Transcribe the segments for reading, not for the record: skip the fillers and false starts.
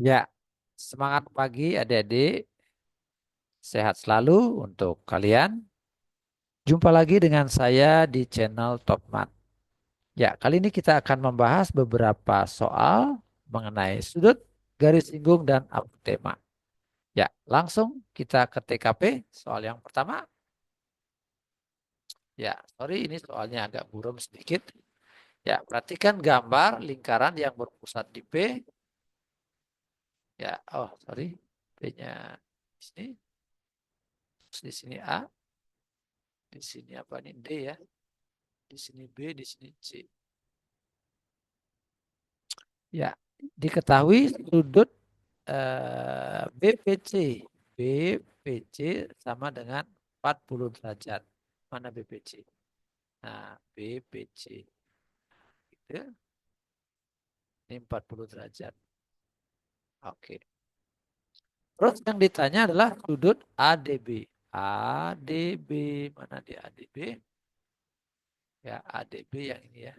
Ya, semangat pagi adik-adik, sehat selalu untuk kalian. Jumpa lagi dengan saya di channel Topmat. Ya, kali ini kita akan membahas beberapa soal mengenai sudut, garis singgung, dan apotema. Ya, langsung kita ke TKP. Soal yang pertama. Ya, sorry ini soalnya agak buram sedikit. Ya, perhatikan gambar lingkaran yang berpusat di P. Ya, oh sorry, P-nya di sini, terus di sini A, di sini apa nih D ya. Di sini B, di sini C. Ya, diketahui sudut BPC. BPC sama dengan 40 derajat. Mana BPC? Nah, BPC. Gitu. Ini 40 derajat. Oke. Terus yang ditanya adalah sudut ADB. ADB. Mana di ADB? Ya, ADB yang ini ya.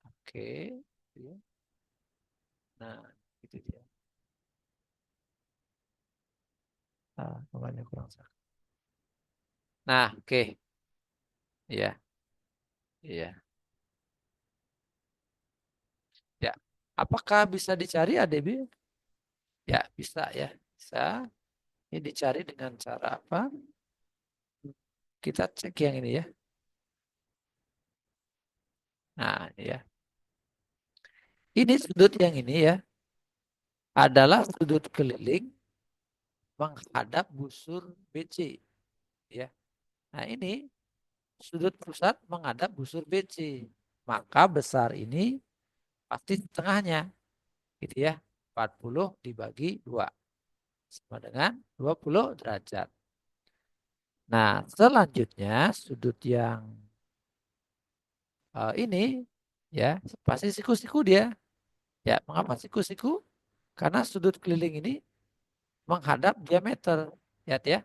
Oke. Nah, itu dia. Ah, namanya kurang sakit. Nah, oke. Iya, iya. Ya, apakah bisa dicari ADB? Ya, bisa ya. Bisa. Ini dicari dengan cara apa? Kita cek yang ini ya. Nah, ini ya. Ini sudut yang ini ya adalah sudut keliling menghadap busur BC ya. Nah, ini sudut pusat menghadap busur BC. Maka besar ini pasti setengahnya gitu ya. 40 dibagi 2 sama dengan 20 derajat. Nah, selanjutnya sudut yang ini ya pasti siku-siku dia. Ya, mengapa siku-siku? Karena sudut keliling ini menghadap diameter, lihat ya.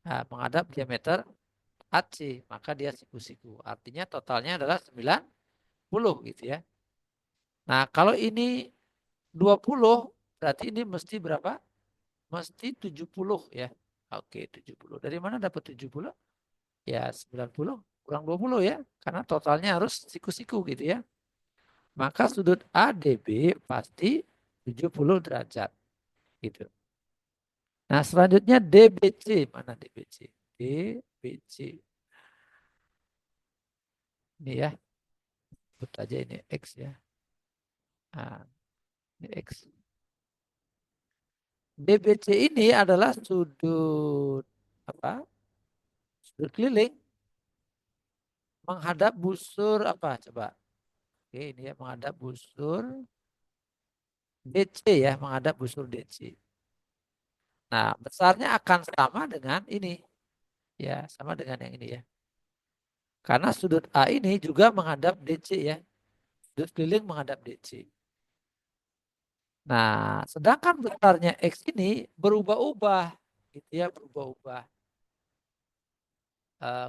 Nah, menghadap diameter AC, maka dia siku-siku. Artinya totalnya adalah 90 gitu ya. Nah, kalau ini 20, berarti ini mesti berapa? Mesti 70 ya. Oke, 70. Dari mana dapat 70? Ya, 90 kurang 20 ya. Karena totalnya harus siku-siku gitu ya. Maka sudut ADB pasti 70 derajat gitu. Nah, selanjutnya DBC. Mana DBC? DBC. Ini ya, sebut aja ini X ya. Nah, ini X. DBC ini adalah sudut apa? Sudut keliling menghadap busur apa? Coba. Oke, ini ya menghadap busur DC ya, menghadap busur DC. Nah, besarnya akan sama dengan ini. Ya, sama dengan yang ini ya. Karena sudut A ini juga menghadap DC ya. Sudut keliling menghadap DC. Nah, sedangkan besarnya X ini berubah-ubah. Gitu ya, berubah-ubah.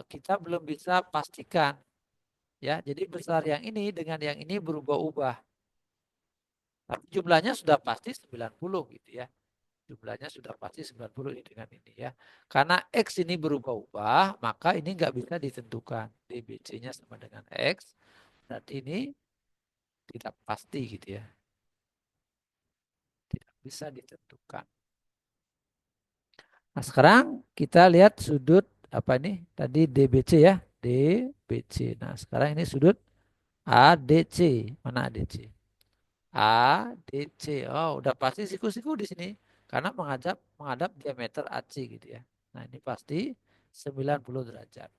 Kita belum bisa pastikan. Ya, jadi besar yang ini dengan yang ini berubah-ubah. Tapi jumlahnya sudah pasti 90 gitu ya. Jumlahnya sudah pasti 90 ini dengan ini ya. Karena X ini berubah-ubah, maka ini nggak bisa ditentukan. DBC-nya sama dengan X. Berarti ini tidak pasti gitu ya. Tidak bisa ditentukan. Nah, sekarang kita lihat sudut apa nih? Tadi DBC ya. DBC. Nah, sekarang ini sudut ADC. Mana ADC? ADC. Oh, udah pasti siku-siku di sini. Karena menghadap diameter AC gitu ya. Nah, ini pasti 90 derajat.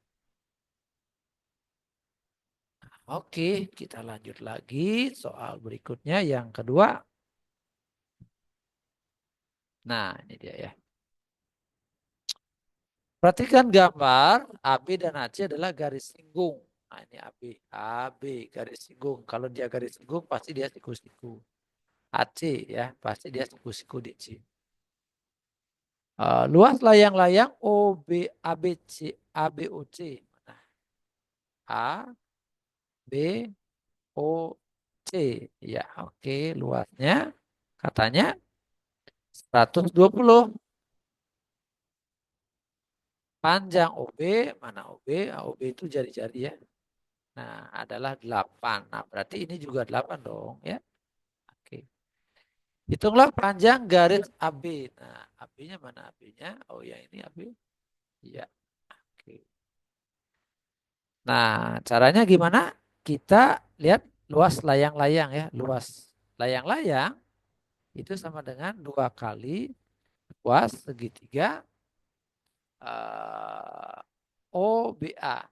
Oke, kita lanjut lagi soal berikutnya yang kedua. Nah, ini dia ya. Perhatikan gambar AB dan AC adalah garis singgung. Nah, ini AB. AB garis singgung. Kalau dia garis singgung pasti dia siku-siku. AC ya, pasti dia siku-siku DC. Luas layang-layang OB ABC ABOC. Nah, A B O C. Ya, oke. Luasnya katanya 120. Panjang OB, mana OB? Ah, OB itu jari-jari ya. Nah, adalah 8. Nah, berarti ini juga 8 dong ya. Oke. Hitunglah panjang garis AB. Nah, AB-nya mana AB-nya? Oh ya, ini AB. Iya. Oke. Nah, caranya gimana? Kita lihat luas layang-layang ya. Luas layang-layang itu sama dengan 2 kali luas segitiga OBA.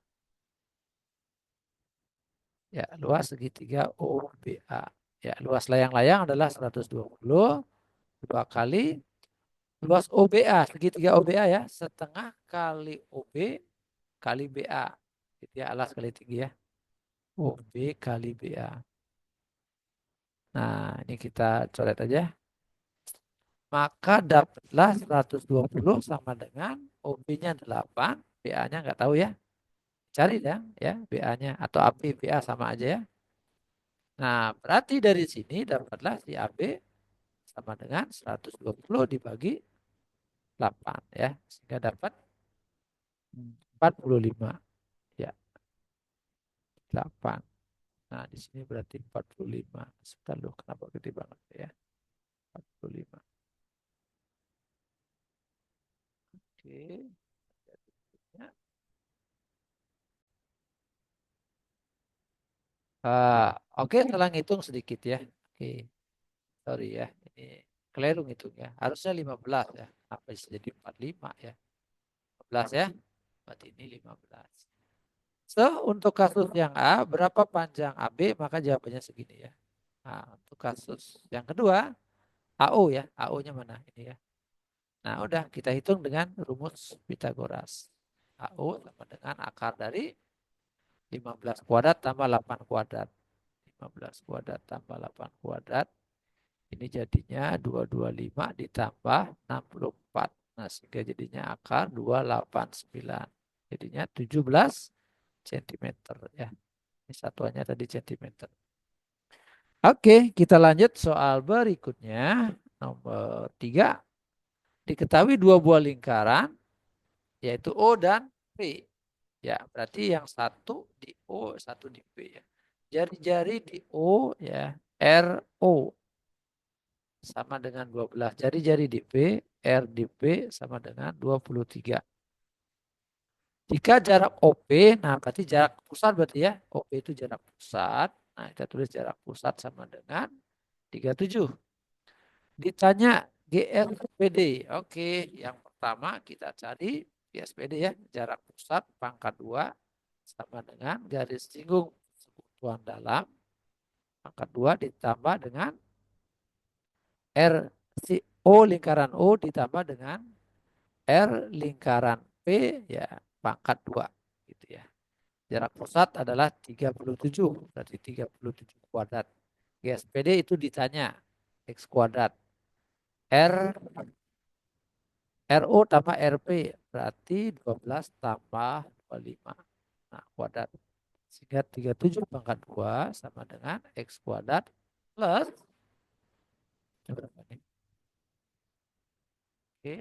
Ya, luas segitiga OBA. Ya, luas layang-layang adalah 120 dua kali luas OBA, segitiga OBA ya, setengah kali OB kali BA. Gitu ya, alas kali tinggi ya. OB kali BA. Nah, ini kita coret aja. Maka dapatlah 120 sama dengan OB-nya 8, BA-nya nggak tahu ya. Cari ya BA-nya atau AB BA sama aja ya. Nah, berarti dari sini dapatlah si AB sama dengan 120 dibagi 8 ya. Sehingga dapat 45 ya, 8. Nah, di sini berarti 45. Sebentar loh, kenapa gede banget ya? 45. Oke. Ya. Oke, setelah ngitung sedikit ya. Oke, sorry ya. Ini keliru ngitung ya. Harusnya 15 ya. Apa bisa jadi 45 ya? 15 ya. Berarti ini 15. So, untuk kasus yang A, berapa panjang AB? Maka jawabannya segini ya. Nah, untuk kasus yang kedua, AO ya. AO-nya mana? Ini ya. Nah, udah kita hitung dengan rumus Pitagoras. AO sama dengan akar dari 15 kuadrat tambah 8 kuadrat. 15 kuadrat tambah 8 kuadrat. Ini jadinya 225 ditambah 64. Nah, sehingga jadinya akar 289. Jadinya 17 cm ya. Ini satuannya tadi centimeter. Oke, kita lanjut soal berikutnya. Nomor 3. Diketahui dua buah lingkaran, yaitu O dan P. Ya, berarti yang satu di O, satu di P ya. Jari-jari di O ya, RO sama dengan 12. Jari-jari di P, R di P sama dengan 23. Jika jarak OP, nah berarti jarak pusat berarti ya. OP itu jarak pusat. Nah, kita tulis jarak pusat sama dengan 37. Ditanya GSPD. Oke, yang pertama kita cari GSPD ya. Jarak pusat pangkat 2 sama dengan garis singgung sekutuan dalam pangkat 2 ditambah dengan R si O lingkaran O ditambah dengan R lingkaran P ya pangkat 2 gitu ya. Jarak pusat adalah 37, berarti 37 kuadrat. GSPD itu ditanya X kuadrat. R RO tambah RP berarti 12 tambah 25. Nah, kuadrat. Sehingga 37 pangkat 2 sama dengan X kuadrat plus berapa nih? Oke.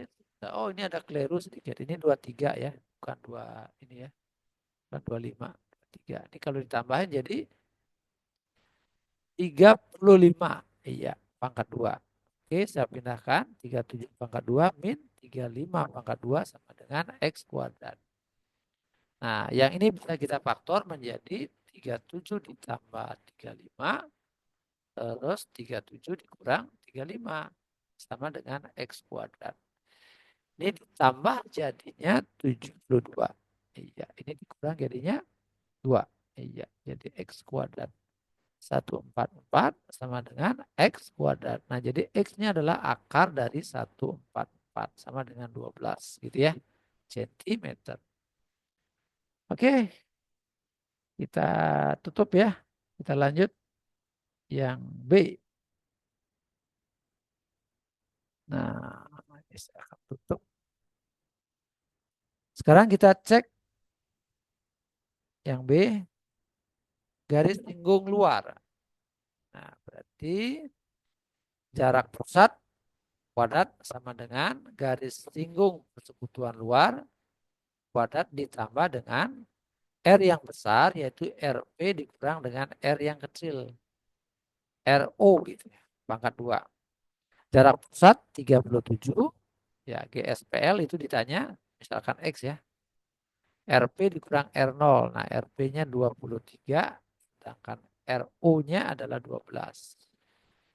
Oh, ini ada keliru sedikit. Ini 23 ya, bukan 2 ini ya. Bukan 25, 23. Ini kalau ditambahin jadi 35. Iya, pangkat 2. Oke, saya pindahkan 37 pangkat 2 min 35 pangkat 2 sama dengan X kuadrat. Nah, yang ini bisa kita faktor menjadi 37 ditambah 35 terus 37 dikurang 35 sama dengan X kuadrat. Ini ditambah jadinya 72. Iya, ini dikurang jadinya 2. Iya, jadi X kuadrat. 144 sama dengan X kuadrat. Nah, jadi X-nya adalah akar dari 144 sama dengan 12 gitu ya. Centimeter. Oke, kita tutup ya. Kita lanjut yang B. Nah, ini saya akan tutup. Sekarang kita cek yang B, garis singgung luar. Nah, berarti jarak pusat kuadrat sama dengan garis singgung persekutuan luar kuadrat ditambah dengan R yang besar yaitu RP dikurang dengan R yang kecil. RO gitu ya, pangkat 2. Jarak pusat 37, ya GSPL itu ditanya misalkan X ya. RP dikurang R0. Nah, RP-nya 23 sedangkan RO-nya adalah 12.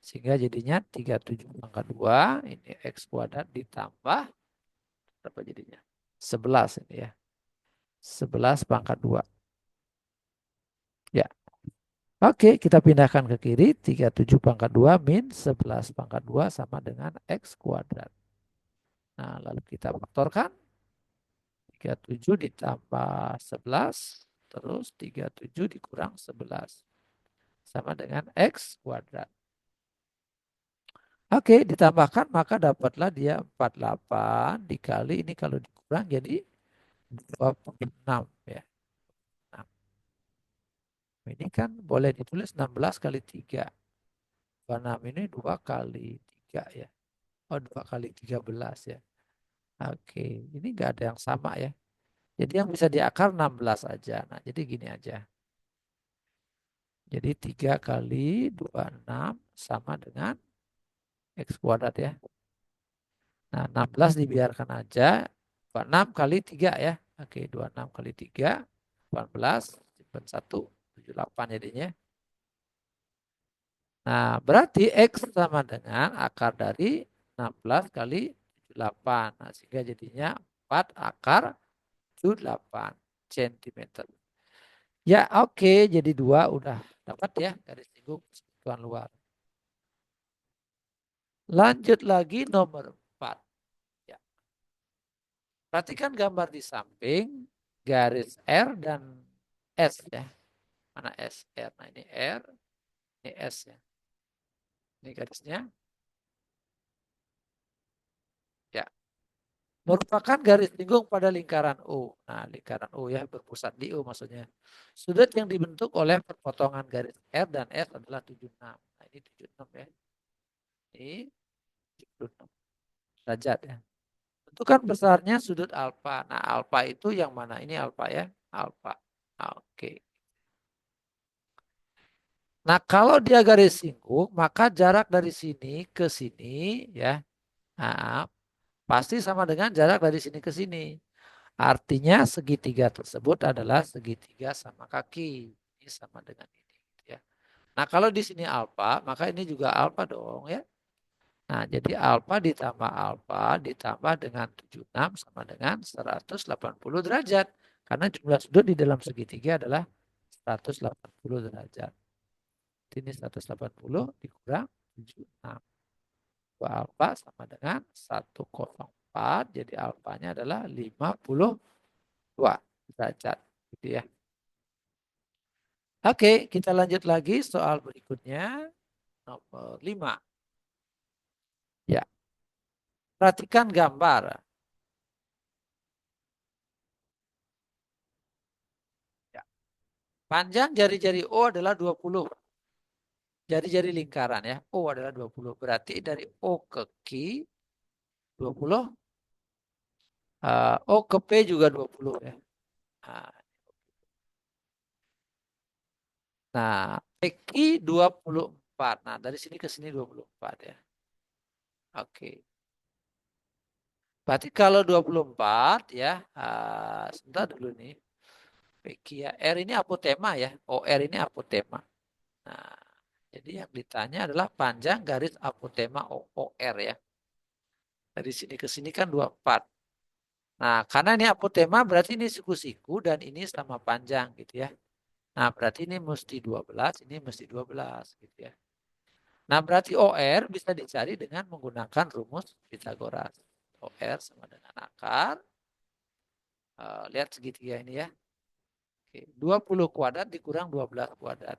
Sehingga jadinya 37 pangkat 2 ini X kuadrat ditambah berapa jadinya? 11 ini ya. 11 pangkat 2. Ya. Oke, kita pindahkan ke kiri. 37 pangkat 2 min 11 pangkat 2 sama dengan X kuadrat. Nah, lalu kita faktorkan. 37 ditambah 11. Terus 37 dikurang 11. Sama dengan X kuadrat. Oke, ditambahkan maka dapatlah dia 48 dikali ini kalau dikurang jadi 26 ya. Nah, ini kan boleh ditulis 16 kali 3. 26 ini 2 kali 3 ya. Oh, 2 kali 13 ya. Oke, ini enggak ada yang sama ya. Jadi yang bisa diakar 16 aja. Nah, jadi gini aja. Jadi 3 kali 26 sama dengan X kuadrat ya. Nah, 16 dibiarkan aja. 26 kali 3 ya. Oke, 26 kali 3. 18. Simpan 1. 78 jadinya. Nah, berarti X sama dengan akar dari 16 kali 78. Nah, sehingga jadinya 4 akar 78 cm. Ya, oke. Jadi 2 udah dapat ya garis singgung persekutuan luar. Lanjut lagi nomor 4. Ya. Perhatikan gambar di samping garis R dan S ya. Mana S? R. Nah, ini R, ini S ya. Ini garisnya. Ya. Merupakan garis singgung pada lingkaran U. Nah, lingkaran U ya berpusat di U maksudnya. Sudut yang dibentuk oleh perpotongan garis R dan S adalah 76. Nah, ini 76 ya. Ini 76 derajat ya. Tentukan besarnya sudut alfa. Nah, alfa itu yang mana? Ini alfa ya. Alfa. Oke. Nah, kalau dia garis singgung, maka jarak dari sini ke sini ya. Nah, pasti sama dengan jarak dari sini ke sini. Artinya segitiga tersebut adalah segitiga sama kaki. Ini sama dengan ini. Ya. Nah, kalau di sini alfa, maka ini juga alfa dong ya. Nah, jadi alfa ditambah dengan 76 sama dengan 180 derajat. Karena jumlah sudut di dalam segitiga adalah 180 derajat. Ini 180 dikurang 76. 2 alfa sama dengan 104. Jadi alfanya adalah 52 derajat. Gitu ya. Oke, kita lanjut lagi soal berikutnya. Nomor 5. Ya, perhatikan gambar. Ya. Panjang jari-jari O adalah 20. Jari-jari lingkaran ya. O adalah 20. Berarti dari O ke Q 20. O ke P juga 20 ya. Nah, PQ 24. Nah, dari sini ke sini 24 ya. Oke. Berarti kalau 24 ya, sebentar dulu nih. PQ ya. R ini apotema ya. OR ini apotema. Nah, jadi yang ditanya adalah panjang garis apotema OR ya. Dari sini ke sini kan 24. Nah, karena ini apotema berarti ini siku-siku dan ini sama panjang gitu ya. Nah, berarti ini mesti 12, ini mesti 12 gitu ya. Nah, berarti OR bisa dicari dengan menggunakan rumus Pitagoras. OR sama dengan akar. Lihat segitiga ini ya. Oke, 20 kuadrat dikurang 12 kuadrat.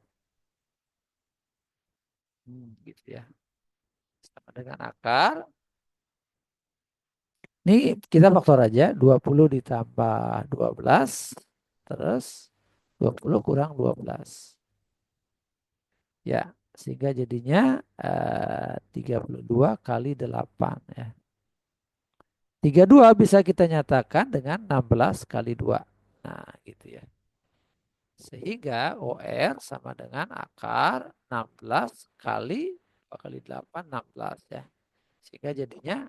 Gitu ya. Sama dengan akar. Ini kita faktor aja. 20 ditambah 12. Terus 20 kurang 12. Ya, Sehingga jadinya 32 kali 8 ya. 32 bisa kita nyatakan dengan 16 kali 2. Nah, gitu ya. Sehingga OR sama dengan akar 16 kali 2 kali 8, 16 ya. Sehingga jadinya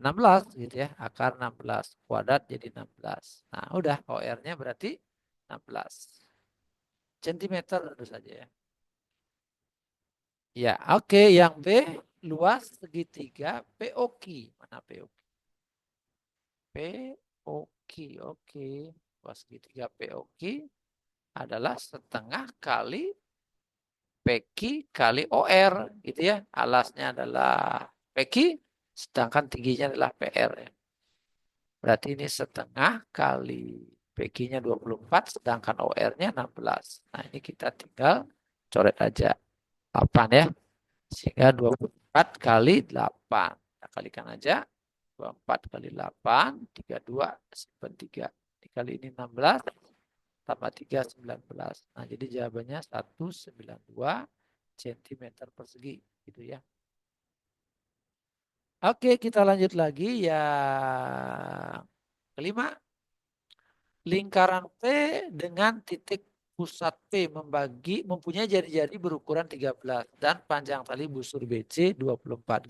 16 gitu ya. Akar 16 kuadrat jadi 16. Nah, udah OR-nya berarti 16 centimeter tentu saja ya. Ya, oke. Yang B, luas segitiga POQ. Mana POQ? POQ, oke. Luas segitiga POQ adalah setengah kali PQ kali OR, gitu ya. Alasnya adalah PQ, sedangkan tingginya adalah PR. Ya. Berarti ini setengah kali PQ-nya 24, sedangkan OR-nya 16. Nah, ini kita tinggal coret aja 8 ya. Sehingga 24 kali 8. Kita kalikan aja. 24 kali 8, 32, simpan 3. Dikali ini 16, tambah 3, 19. Nah, jadi jawabannya 192 cm persegi. Gitu ya. Oke, kita lanjut lagi. Yang kelima. Lingkaran P dengan titik pusat P mempunyai jari-jari berukuran 13 dan panjang tali busur BC 24.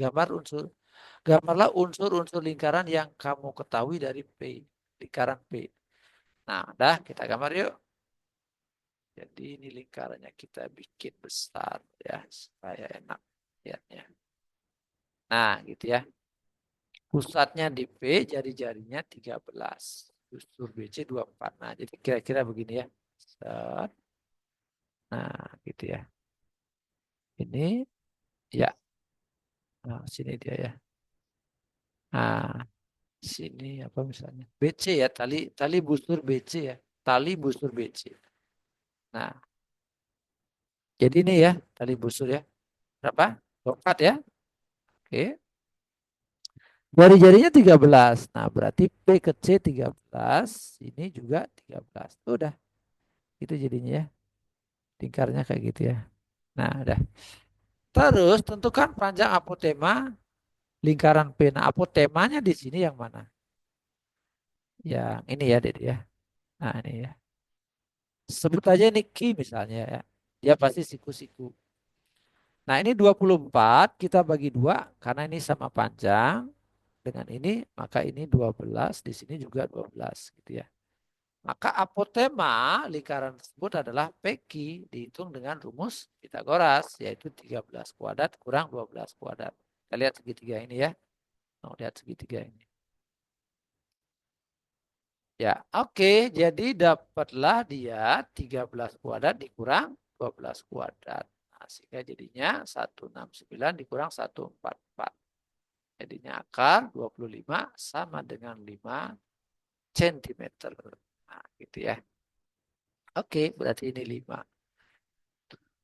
Gambarlah unsur-unsur lingkaran yang kamu ketahui dari P, lingkaran P. Nah, dah kita gambar yuk. Jadi ini lingkarannya kita bikin besar ya, supaya enak lihatnya. Nah, gitu ya. Pusatnya di P, jari-jarinya 13. Busur BC 24. Nah, jadi kira-kira begini ya. Set. Nah, gitu ya. Ini ya. Nah, sini dia ya. Nah, sini apa misalnya? BC ya, tali tali busur BC ya. Tali busur BC. Nah, jadi ini ya, tali busur ya. Berapa? 24 ya. Oke. Jari-jarinya 13. Nah, berarti P ke C 13. Ini juga 13. Udah. Itu jadinya ya. Lingkarnya kayak gitu ya. Nah, udah. Terus tentukan panjang apotema lingkaran P. Nah, apotemanya di sini yang mana? Yang ini ya, Dede ya. Nah, ini ya. Sebut aja ini Ki misalnya ya. Dia pasti siku-siku. Nah, ini 24 kita bagi 2 karena ini sama panjang dengan ini, maka ini 12, di sini juga 12 gitu ya. Maka apotema lingkaran tersebut adalah PQ dihitung dengan rumus Pitagoras yaitu 13 kuadrat kurang 12 kuadrat. Kita lihat segitiga ini ya. Mau lihat segitiga ini. Ya, oke. Jadi dapatlah dia 13 kuadrat dikurang 12 kuadrat. Nah, sehingga jadinya 169 dikurang 144. Jadinya akar 25 sama dengan 5 cm. Nah, gitu ya. Oke, berarti ini 5.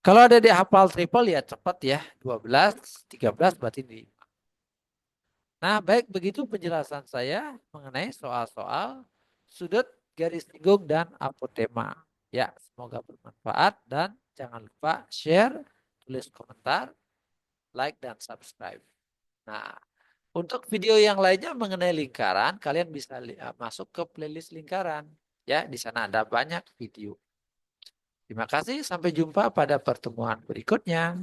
Kalau ada di hafal triple ya cepat ya. 12, 13 berarti ini 5. Nah, baik begitu penjelasan saya mengenai soal-soal sudut, garis linggung, dan apotema. Ya, semoga bermanfaat dan jangan lupa share, tulis komentar, like, dan subscribe. Nah, untuk video yang lainnya mengenai lingkaran, kalian bisa masuk ke playlist lingkaran. Ya, di sana ada banyak video. Terima kasih, sampai jumpa pada pertemuan berikutnya.